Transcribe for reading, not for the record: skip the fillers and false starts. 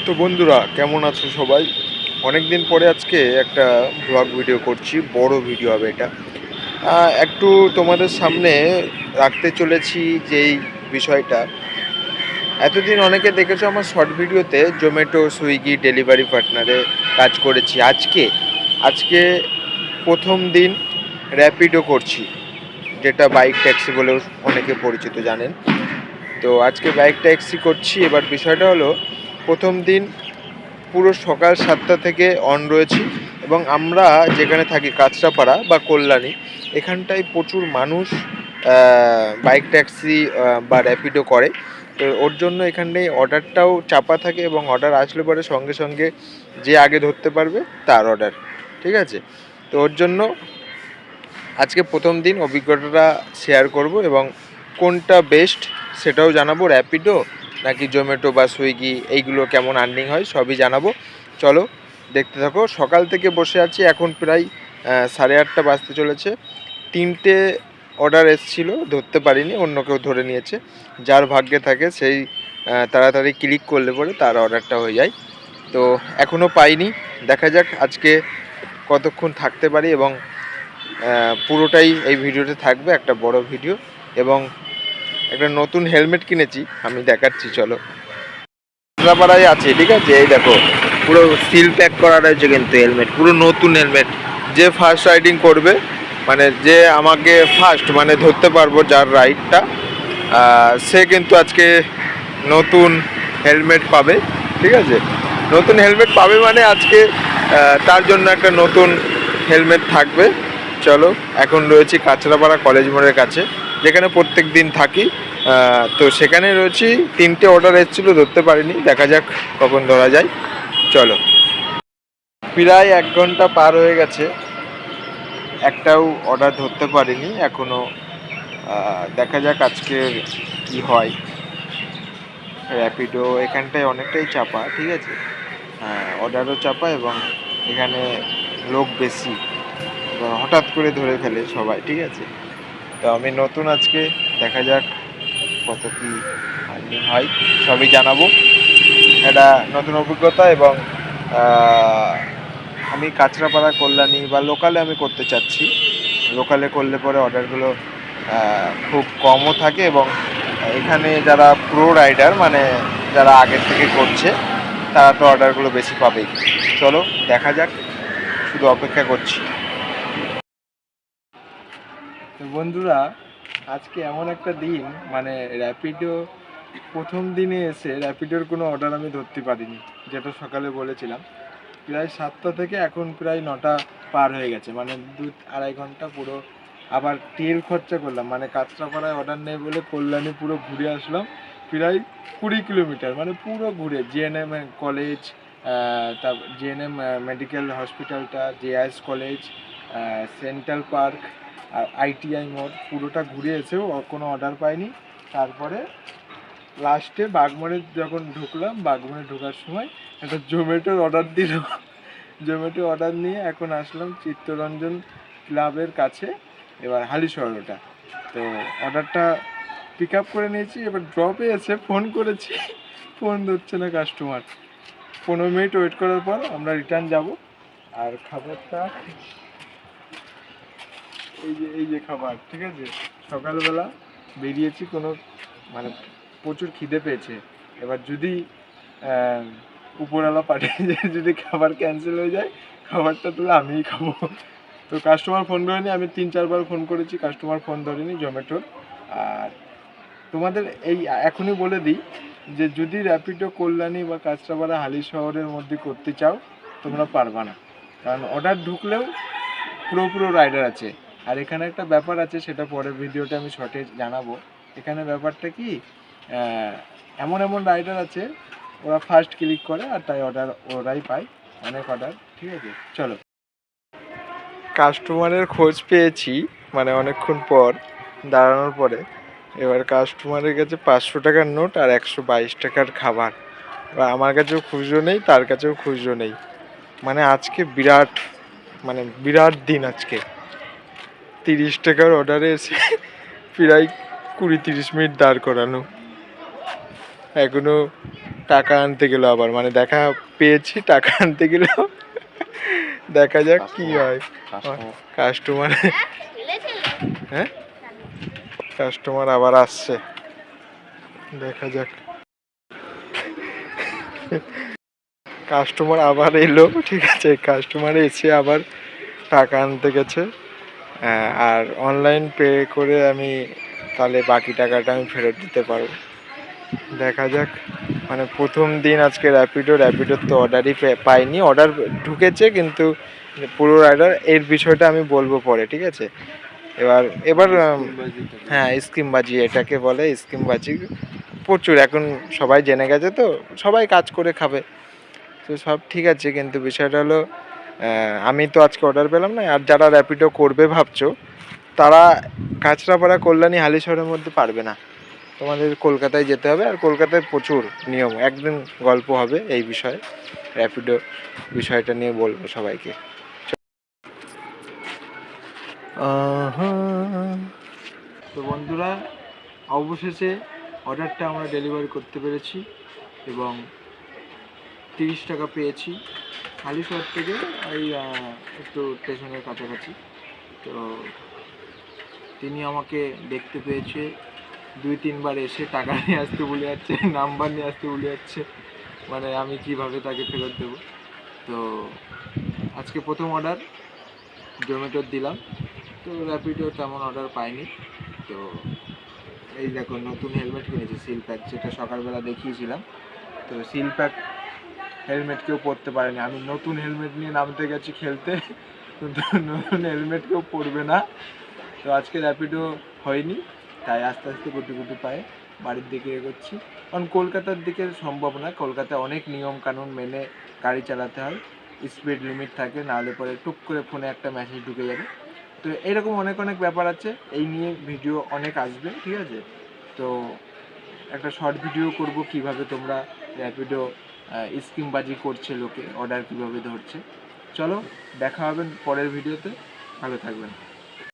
তো বন্ধুরা, কেমন আছো সবাই? অনেক দিন পরে আজকে একটা ব্লগ ভিডিও করছি, বড় ভিডিও হবে এটা। একটু তোমাদের সামনে রাখতে চলেছি যেই বিষয়টা। এতদিন অনেকে দেখেছো আমার শর্ট ভিডিওতে জোম্যাটো, সুইগি ডেলিভারি পার্টনারে কাজ করেছি। আজকে প্রথম দিন র্যাপিডো করছি, যেটা বাইক ট্যাক্সি বলেও অনেকে পরিচিত জানেন। তো আজকে বাইক ট্যাক্সি করছি। এবার বিষয়টা হলো, প্রথম দিন পুরো সকাল 7টা থেকে অন রয়েছি, এবং আমরা যেখানে থাকি কাঁচরাপাড়া বা কল্যাণী, এখানটায় প্রচুর মানুষ বাইক ট্যাক্সি বা র্যাপিডো করে। তো ওর জন্য এখানটায় অর্ডারটাও চাপা থাকে, এবং অর্ডার আসলে পরে সঙ্গে সঙ্গে যে আগে ধরতে পারবে তার অর্ডার, ঠিক আছে? তো ওর জন্য আজকে প্রথম দিন অভিজ্ঞতাটা শেয়ার করব, এবং কোনটা বেস্ট সেটাও জানাবো, র্যাপিডো নাকি জোম্যাটো বা সুইগি, এইগুলো কেমন আর্নিং হয় সবই জানাবো। চলো দেখতে থাকো। সকাল থেকে বসে আছি, এখন প্রায় 8:30 বাজতে চলেছে। 3টে অর্ডার এসেছিলো, ধরতে পারিনি, অন্য কেউ ধরে নিয়েছে। যার ভাগ্যে থাকে সেই তাড়াতাড়ি ক্লিক করলে পরে তার অর্ডারটা হয়ে যায়। তো এখনও পাইনি, দেখা যাক আজকে কতক্ষণ থাকতে পারি, এবং পুরোটাই এই ভিডিওতে থাকবে, একটা বড় ভিডিও। এবং একটা নতুন হেলমেট কিনেছি, আমি দেখাচ্ছি, চলো। কাঁচরাপাড়ায় আছে, ঠিক আছে? এই দেখো, পুরো সিল প্যাক করা রয়েছে, কিন্তু হেলমেট পুরো নতুন হেলমেট। যে ফার্স্ট রাইডিং করবে, মানে যে আমাকে ফার্স্ট মানে ধরতে পারবো যার রাইডটা, সে কিন্তু আজকে নতুন হেলমেট পাবে, ঠিক আছে? নতুন হেলমেট পাবে মানে আজকে তার জন্য একটা নতুন হেলমেট থাকবে। চলো, এখন রয়েছি কাঁচরাপাড়া কলেজ মোড়ের কাছে, যেখানে প্রত্যেক দিন থাকি। তো সেখানে রয়েছি। 3টে অর্ডার এসেছিলো, ধরতে পারিনি, দেখা যাক কখন ধরা যায়। চলো। প্রায় 1 ঘন্টা পার হয়ে গেছে, একটাও অর্ডার ধরতে পারিনি এখনও। দেখা যাক আজকে কি হয়। র্যাপিডো এখানটায় অনেকটাই চাপা, ঠিক আছে? অর্ডারও চাপা, এবং এখানে লোক বেশি, এবং হঠাৎ করে ধরে ফেলে সবাই, ঠিক আছে? তো আমি নতুন আজকে, দেখা যাক কত কী আর্নিং হয় সবই জানাবো। এটা নতুন অভিজ্ঞতা, এবং আমি কাঁচরাপাড়া কল্যাণী বা লোকালে আমি করতে চাচ্ছি। লোকালে করলে পরে অর্ডারগুলো খুব কমও থাকে, এবং এখানে যারা প্রো রাইডার, মানে যারা আগের থেকে করছে, তারা তো অর্ডারগুলো বেশি পাবেই। চলো দেখা যাক, শুধু অপেক্ষা করছি। তো বন্ধুরা, আজকে এমন একটা দিন, মানে র্যাপিডো প্রথম দিনে এসে র্যাপিডোর কোনো অর্ডার আমি ধরতে পারিনি, যেটা সকালে বলেছিলাম। প্রায় 7টা থেকে এখন প্রায় 9টা পার হয়ে গেছে, মানে 2-2.5 ঘন্টা পুরো। আবার তেল খরচা করলাম, মানে কাঁচরাপাড়ায় অর্ডার নেই বলে কল্যাণী পুরো ঘুরে আসলাম, প্রায় 20 কিলোমিটার, মানে পুরো ঘুরে। জিএনএম কলেজ, তারপর জিএনএম মেডিকেল হসপিটালটা, জেআইএস কলেজ, সেন্ট্রাল পার্ক, আর আইটিআই মোড়, পুরোটা ঘুরে এসেও কোনো অর্ডার পাইনি। তারপরে লাস্টে বাগমোড়ে যখন ঢুকলাম, বাগমোড়ে ঢোকার সময় একটা জোম্যাটোর অর্ডার দিল। জোম্যাটো অর্ডার নিয়ে এখন আসলাম চিত্তরঞ্জন ক্লাবের কাছে, এবার হালিশহর ওটা। তো অর্ডারটা পিক আপ করে নিয়েছি, এবার ড্রপে এসে ফোন করেছি, ফোন ধরছে না কাস্টমার। 15 মিনিট ওয়েট করার পর আমরা রিটার্ন যাব। আর খাবারটা এই যে খাবার, ঠিক আছে? সকালবেলা বেরিয়েছি, কোনো মানে প্রচুর খিদে পেয়েছে। এবার যদি উপরওয়ালা পাঠিয়ে যায়, যদি খাবার ক্যান্সেল হয়ে যায়, খাবারটা তুলে আমিই খাবো। তো কাস্টমার ফোন ধরেনি, আমি 3-4 বার ফোন করেছি, কাস্টমার ফোন ধরেনি জোম্যাটোর। আর তোমাদের এই এখনই বলে দিই, যে যদি র্যাপিডো কল্যাণী বা কাঁচরাপাড়া হালিশহরের মধ্যে করতে চাও, তোমরা পারবা না, কারণ অর্ডার ঢুকলেও পুরো রাইডার আছে। আর এখানে একটা ব্যাপার আছে, সেটা পরের ভিডিওতে আমি শর্টে জানাবো। এখানে ব্যাপারটা কি, এমন রাইডার আছে, ওরা ফার্স্ট ক্লিক করে, আর তাই অর্ডার ওরাই পায়, অনেক অর্ডার, ঠিক আছে? চলো। কাস্টমারের খোঁজ পেয়েছি, মানে অনেকক্ষণ পর দাঁড়ানোর পরে। এবার কাস্টমারের কাছে 500 টাকার নোট আর 122 টাকার খাবার। এবার আমার কাছেও খুচরো নেই, তার কাছেও খুচরো নেই। মানে আজকে বিরাট দিন আজকে। 30 টাকার অর্ডারে এসে প্রায় 20-30 মিনিট দাঁড় করানো, এখনো টাকা আনতে গেল আবার, মানে দেখা পেয়েছি টাকা আনতে গেল। দেখা যাক কি হয়। কাস্টমার, হ্যাঁ কাস্টমার আবার আসছে, দেখা যাক। কাস্টমার আবার এলো, ঠিক আছে, কাস্টমার এসে আবার টাকা আনতে গেছে। আর অনলাইন পে করে আমি তাহলে বাকি টাকাটা আমি ফেরত দিতে পারবো। দেখা যাক, মানে প্রথম দিন আজকে র্যাপিডোর তো অর্ডারই পাইনি, অর্ডার ঢুকেছে কিন্তু পুরো অর্ডার, এর বিষয়টা আমি বলবো পরে, ঠিক আছে। এবার হ্যাঁ, স্কিমবাজি এটাকে বলে, স্কিমবাজি প্রচুর এখন, সবাই জেনে গেছে তো, সবাই কাজ করে খাবে, তো সব ঠিক আছে, কিন্তু বিষয়টা হলো আমি তো আজকে অর্ডার পেলাম না। আর যারা র্যাপিডো করবে ভাবছো, তারা কাঁচরাপাড়া, কল্যাণী, হালিশহরের মধ্যে পারবে না, তোমাদের কলকাতায় যেতে হবে। আর কলকাতায় প্রচুর নিয়ম, একদিন গল্প হবে এই বিষয়ে, র্যাপিডো বিষয়টা নিয়ে বলবো সবাইকে। তো বন্ধুরা, অবশেষে অর্ডারটা আমরা ডেলিভারি করতে পেরেছি এবং 30 টাকা পেয়েছি হালিশহর থেকে, এই একটু স্টেশনের কাছাকাছি। তো তিনি আমাকে দেখতে পেয়েছে, 2-3 বার এসে টাকা নিয়ে আসতে বলে যাচ্ছে, নাম্বার নিয়ে আসতে বলে যাচ্ছে, মানে আমি কিভাবে তাকে ফেরত দেবো। তো আজকে প্রথম অর্ডার জোম্যাটোর দিলাম, তো র্যাপিডো তেমন অর্ডার পাইনি। তো এই দেখো নতুন হেলমেট কিনেছি, সিল প্যাক, যেটা সকালবেলা দেখিয়েছিলাম। তো সিল প্যাক হেলমেট কেউ পরতে পারেনি, আমি নতুন হেলমেট নিয়ে নামতে গেছি খেলতে, কিন্তু নতুন হেলমেট কেউ পরবে না। তো আজকে র্যাপিডো হয়নি, তাই আস্তে আস্তে গুটি গুটি পায়ে বাড়ির দিকে এগোচ্ছি। কারণ কলকাতার দিকে সম্ভব না, কলকাতায় অনেক নিয়ম কানুন মেনে গাড়ি চালাতে হয়, স্পিড লিমিট থাকে, নাহলে পরে টুক করে ফোনে একটা মেসেজ ঢুকে যাবে। তো এরকম অনেক অনেক ব্যাপার আছে, এই নিয়ে ভিডিও অনেক আসবে, ঠিক আছে। তো একটা শর্ট ভিডিও করব কিভাবে তোমরা র্যাপিডো স্কিমবাজি করছে, লোকে অর্ডার কীভাবে ধরছে। চলো দেখা হবে পরের ভিডিওতে, ভালো থাকবেন।